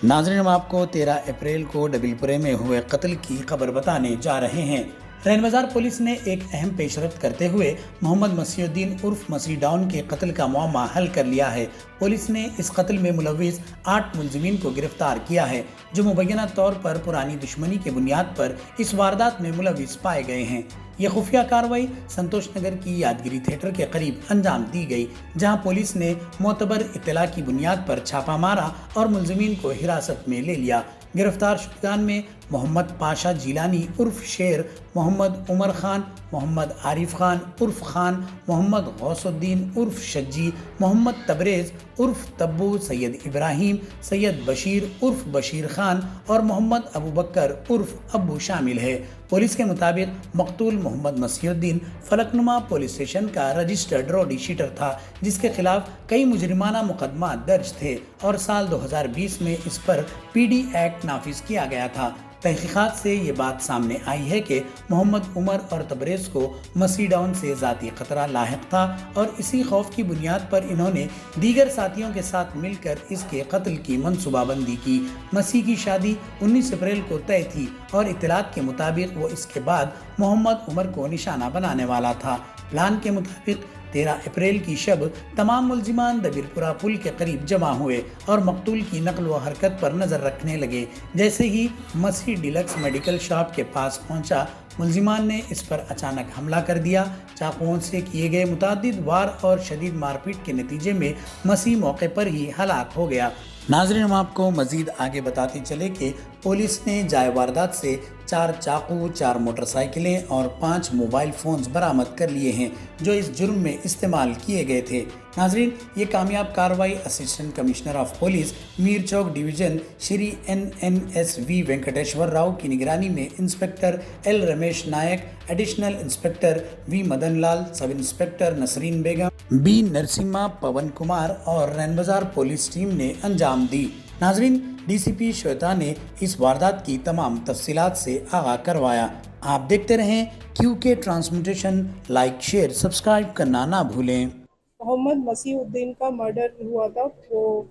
नाज़रीन, हम आपको 13 अप्रैल को डबीलपुरे में हुए कत्ल की खबर बताने जा रहे हैं। रैन बाजार पुलिस ने एक अहम पेशरफ्त करते हुए मोहम्मद मसीहुद्दीन उर्फ मसी डाउन के कत्ल का मामला हल कर लिया है। पुलिस ने इस कत्ल में मुलविस 8 मुलजिमीन को गिरफ्तार किया है, जो मुबैना तौर पर पुरानी दुश्मनी के बुनियाद पर इस वारदात में मुलविस पाए गए हैं। ये खुफिया कार्रवाई संतोष नगर की यादगिरी थिएटर के करीब अंजाम दी गई, जहां पुलिस ने मोतबर इत्तला की बुनियाद पर छापा मारा और मुलजिमीन को हिरासत में ले लिया। गिरफ्तार शुदगान में मोहम्मद पाशा जिलानी उर्फ शेर, मोहम्मद उमर खान, मोहम्मद आरिफ खान उर्फ खान, मोहम्मद गौसुद्दीन उर्फ शज्जी, मोहम्मद तबरेज उर्फ तब्बू, सैयद इब्राहिम, सैयद बशीर उर्फ बशीर खान और मोहम्मद अबू बकर उर्फ अब्बू शामिल है। पुलिस के मुताबिक मकतूल मोहम्मद मसीहुद्दीन फलकनुमा पुलिस स्टेशन का रजिस्टर्ड रॉडी शीटर था, जिसके खिलाफ कई मुजरिमाना मुकदमा दर्ज थे और साल 2020 में इस पर पीडी एक्ट नाफिज किया गया था। तहकीकात से ये बात सामने आई है कि मोहम्मद उमर और तबरेज को मसी डाउन से ज़ाती खतरा लाहिक था और इसी खौफ की बुनियाद पर इन्होंने दीगर साथियों के साथ मिलकर इसके कत्ल की मनसूबाबंदी की। मसी की शादी 19 अप्रैल को तय थी और इत्तलात के मुताबिक वो इसके बाद मोहम्मद उमर को निशाना बनाने वाला था। प्लान के मुताबिक 13 अप्रैल की शब तमाम मुलजिमान दबीरपुरा पुल के करीब जमा हुए और मकतूल की नकल व हरकत पर नज़र रखने लगे। जैसे ही मसी डीलक्स मेडिकल शॉप के पास पहुंचा, मुलजिमान ने इस पर अचानक हमला कर दिया। चाकुओं से किए गए मुतादिद वार और शदीद मारपीट के नतीजे में मसी मौके पर ही हलाक हो गया। नाज़रीन, हम आपको मजीद आगे बताते चले कि पुलिस ने जाए वारदात से 4 चाकू, 4 मोटरसाइकिलें और 5 मोबाइल फ़ोन्स बरामद कर लिए हैं, जो इस जुर्म में इस्तेमाल किए गए थे। नाज़रीन, ये कामयाब कार्रवाई assistant commissioner of police Mir Chowk division Shri NNSV Venkateshwar Rao की निगरानी में inspector L Ramesh Nayak, additional inspector V Madan Lal, sub inspector Nasreen Begum, B Narasimha, Pawan Kumar और रैन बाजार पुलिस टीम ने अंजाम दी। नाज़रीन, DCP श्वेता ने इस वारदात की तमाम तफसीलात से आगाह करवाया। आप देखते रहें QK transmutation. Like, share, subscribe करना ना भूलें। मोहम्मद मसीहुद्दीन का मर्डर हुआ था। वो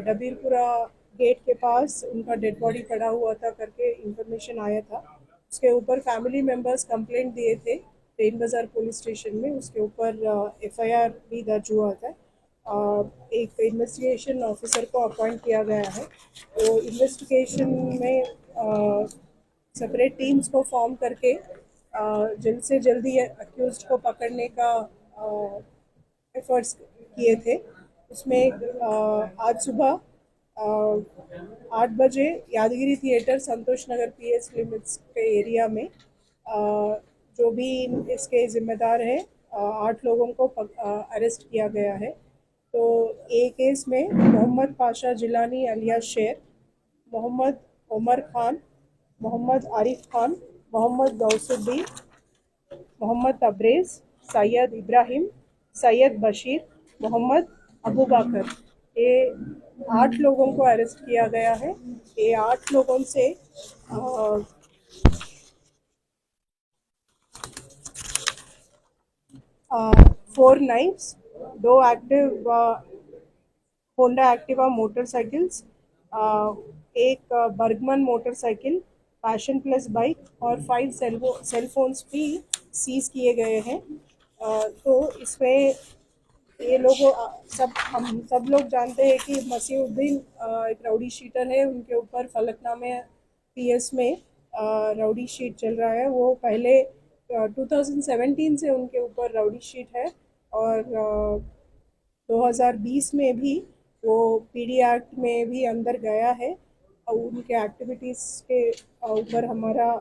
डबीरपुरा गेट के पास उनका डेड बॉडी पड़ा हुआ था करके इंफॉर्मेशन आया था। उसके ऊपर फैमिली मेंबर्स कंप्लेंट दिए थे रैन बाजार पुलिस स्टेशन में। उसके ऊपर FIR भी दर्ज हुआ था। एक इन्वेस्टिगेशन ऑफिसर को अपॉइंट किया गया है। तो इन्वेस्टिगेशन में सेपरेट टीम्स को फॉर्म करके जल्द से जल्दी अक्यूज्ड को पकड़ने का एफर्ट्स किए थे। उसमें आज सुबह 8 बजे यादगिरी थिएटर संतोष नगर PS लिमिट्स के एरिया में जो भी इसके जिम्मेदार है 8 लोगों को अरेस्ट किया गया है। तो ए केस में मोहम्मद पाशा जिलानी अलियास शेर, मोहम्मद उमर खान, मोहम्मद आरिफ खान, मोहम्मद गौसुद्दीन, मोहम्मद तबरेज, सैयद इब्राहिम, सैयद बशीर, मोहम्मद अबू बकर, ये 8 लोगों को अरेस्ट किया गया है। ये 8 लोगों से 4 knives, 2 active Honda Activa motorcycles, एक Burgman motorcycle, Passion Plus bike और 5 सेल फोन्स भी सीज किए गए हैं। तो इसमें ये लोग हम सब लोग जानते हैं कि मसीहुद्दीन एक राउडी शीटर है। उनके ऊपर फलकनामे PS में राउडी शीट चल रहा है। वो पहले 2017 से उनके ऊपर राउडी शीट है और 2020 में भी वो PD एक्ट में भी अंदर गया है। और उनके एक्टिविटीज़ के ऊपर हमारा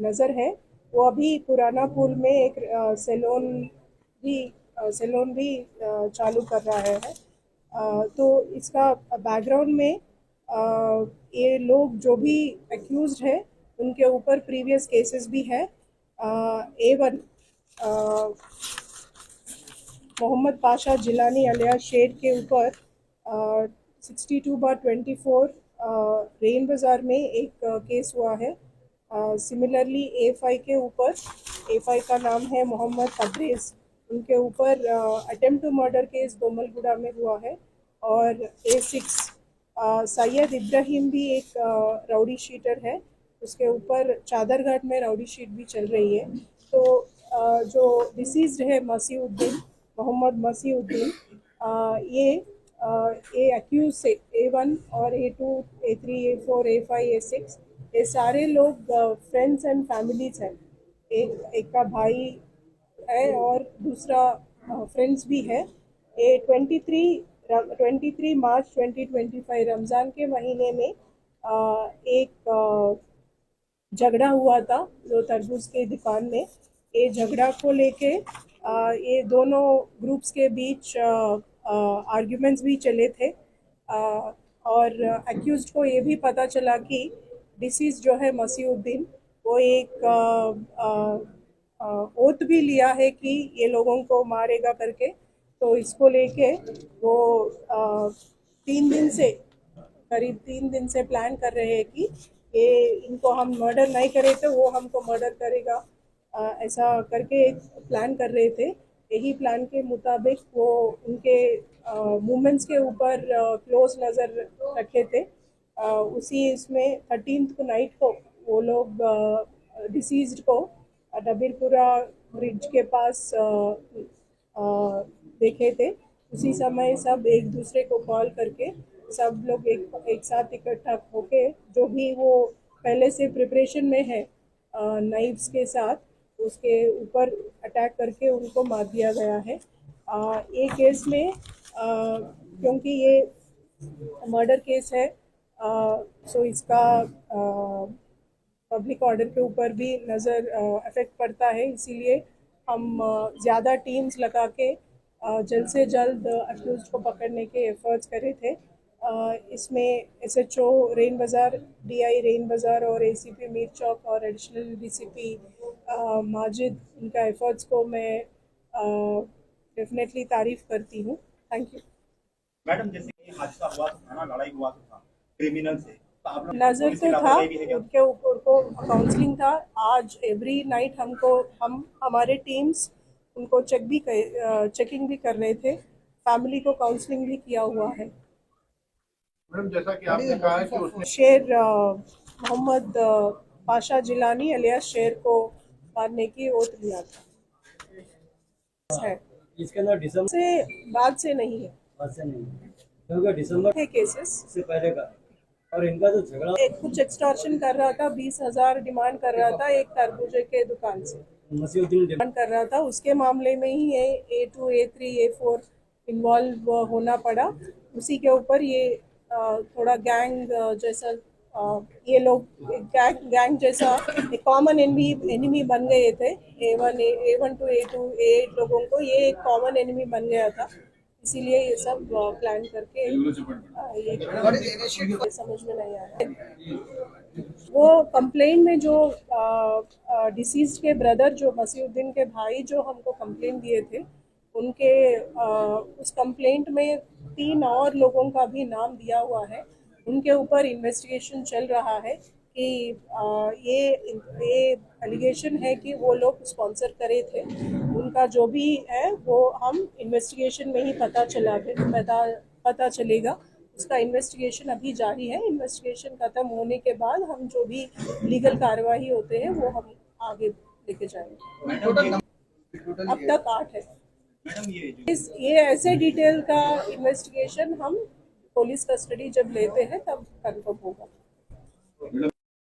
नज़र है। वो अभी पुराना पुल में एक सैलून भी चालू कर रहा है। तो इसका बैकग्राउंड में ये लोग जो भी एक्यूज्ड है उनके ऊपर प्रीवियस केसेस भी है। A1 मोहम्मद पाशा जिलानी अलियास शेर के ऊपर 62/24 रैन बाजार में एक केस हुआ है। सिमिलरली A5 के ऊपर, A5 का नाम है मोहम्मद तबरेज, उनके ऊपर अटेम्प्ट टू मर्डर केस दोमलगुड़ा में हुआ है। और A6 सैयद इब्राहिम भी एक राउडी शीटर है, उसके ऊपर चादरघाट में राउडी शीट भी चल रही है। तो जो डिसीज्ड है मसीउद्दीन, मोहम्मद मसीउद्दीन, ये एक्यूज से A1 और A2, A3, A4, A5, A6 ये सारे लोग फ्रेंड्स एंड फैमिलीज हैं। एक का भाई है और दूसरा फ्रेंड्स भी है। ये 23 मार्च 2025 रमज़ान के महीने में एक झगड़ा हुआ था जो तरबूज की दुकान में। ये झगड़ा को लेके ये दोनों ग्रुप्स के बीच आर्ग्यूमेंट्स भी चले थे। और एक्यूज्ड को ये भी पता चला कि डिसीज जो है मसीउद्दीन वो एक ओथ भी लिया है कि ये लोगों को मारेगा करके। तो इसको लेके वो 3 दिन से प्लान कर रहे हैं कि ये इनको हम मर्डर नहीं करे तो वो हमको मर्डर करेगा, ऐसा करके एक प्लान कर रहे थे। यही प्लान के मुताबिक वो उनके मूवमेंट्स के ऊपर क्लोज नज़र रखे थे। उसी इसमें 13th को नाइट को वो लोग डिसीज्ड को डबीरपुरा ब्रिज के पास देखे थे। उसी समय सब एक दूसरे को कॉल करके सब लोग एक साथ इकट्ठा होके जो भी वो पहले से प्रिपरेशन में है नाइफ्स के साथ, उसके ऊपर अटैक करके उनको मार दिया गया है। ये केस में क्योंकि ये मर्डर केस है, सो इसका पब्लिक ऑर्डर के ऊपर भी नज़र अफेक्ट पड़ता है। इसीलिए हम ज़्यादा टीम्स लगा के जल्द से जल्द अक्यूज को पकड़ने के एफर्ट्स करे थे। इसमें SHO रेन बाज़ार, DI रेन बाज़ार और ACP मीर चौक और एडिशनल DCP माजिद, इनका एफर्ट्स को मैं डेफिनेटली तारीफ़ करती हूँ। Thank you madam. जैसे कि हादसा हुआ था ना, लड़ाई हुआ था क्रिमिनल से, तो आप लोग नज़र तो था उनके ऊपर को काउंसलिंग था। आज एवरी नाइट हम हमारे टीम्स उनको चेकिंग भी कर रहे थे। फैमिली को काउंसलिंग भी किया हुआ है। मैडम जैसा कि आपने कहा है कि उसने शेर मोहम्मद पाशा जिलानी अलियास शेर को मारने की ओथ लिया था। है इसके अंदर दिसंबर से बाद से नहीं है, क्योंकि दिसंबर है केसेस से पहले का। और इनका जो झगड़ा एक कुछ एक्सटॉर्शन कर रहा था, 20,000 डिमांड कर रहा था एक तरबूजे के दुकान से मसीउद्दीन डिमांड कर रहा था। उसके मामले में ही ये A2, A3, A4 इन्वॉल्व होना पड़ा। उसी के ऊपर ये थोड़ा गैंग जैसा ये लोग गैंग जैसा एक कॉमन एनिमी बन गए थे। A1 to A2, A8 लोगों को ये एक कॉमन एनिमी बन गया था। इसीलिए ये सब प्लान करके ये समझ में नहीं आ रहा। वो कंप्लेंट में जो डिसीज्ड के ब्रदर जो मसीउद्दीन के भाई जो हमको कंप्लेंट दिए थे, उनके उस कंप्लेंट में 3 और लोगों का भी नाम दिया हुआ है। उनके ऊपर इन्वेस्टिगेशन चल रहा है कि ये एलिगेशन है कि वो लोग स्पॉन्सर करे थे। उनका जो भी है वो हम इन्वेस्टिगेशन में ही पता चलेगा। उसका इन्वेस्टिगेशन अभी जारी है। इन्वेस्टिगेशन खत्म होने के बाद हम जो भी लीगल कार्रवाई होते हैं वो हम आगे लेके जाएंगे। अब तक 8 है। ये ऐसे डिटेल का इन्वेस्टिगेशन हम पुलिस कस्टडी जब लेते हैं तब कंफर्म होगा।